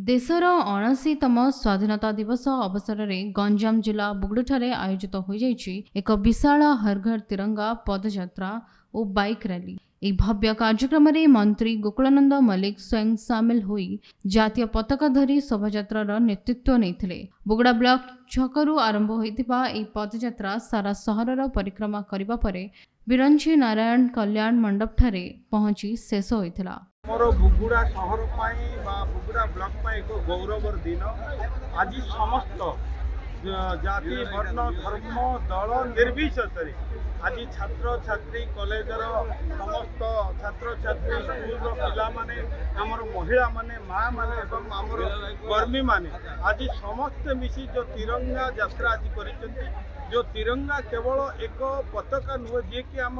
देशर 79तम स्वाधीनता दिवस अवसर में गंजाम जिला बुगड़ूठारे आयोजित हो एक विशाल हर घर तिरंगा पदयात्रा और बाइक रैली। एक भव्य कार्यक्रम में मंत्री गोकुलानंद मल्लिक स्वयं सामिल होई जातीय पताका धरी शोभायात्रार नेतृत्व नहीं। बुगड़ा ब्लॉक छकरू आरंभ होइतिबा एही पदयात्रा सारा सहरर परिक्रमा करिबा परे बिरंची नारायण कल्याण मंडप ठारे पहुंची शेष होइतिला। मोर बुगुड़ा सहर बुगुड़ा ब्लॉक एक गौरवर दिन। आज समस्त जाति वर्ण धर्म दल निर्विशेष आज छात्र छात्री कॉलेजर समस्त छात्र छात्री स्कूल पिला माने आमर महिला माने माँ माने एवं आमर कर्मी माने आज समस्त मिसी जो तिरंगा यात्रा आज करिसेंती। जो तिरंगा केवल एक पताका नुहे जी कि आम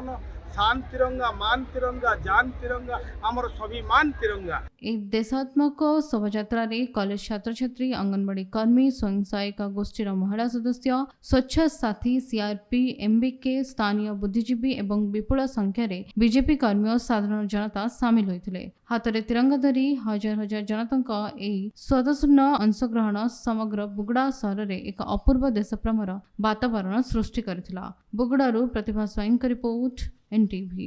शान तिरंगा मान तिरंगा जान तिरंगा आमर स्वाभिमान तिरंगा। एक देशात्मक शोभायात्रा कॉलेज छात्र छात्री अंगनवाड़ी कर्मी स्वयं सहायिका गोष्ठीर महिला सदस्य स्वच्छ साथी सीआरपी एमबीके स्थानीय बुद्धिजीवी एवं विपुल संख्यार बीजेपी कर्मी और साधारण जनता सामिल होते। हाथ में तिरंगा धरी हजार हजार जनता स्वतःपूर्ण अंशग्रहण समग्र बुगड़ा सहर में एक अपूर्व देशप्रेमर वातावरण सृष्टि करथिला। बुगड़ारू प्रतिभा स्वयं रिपोर्ट NTV।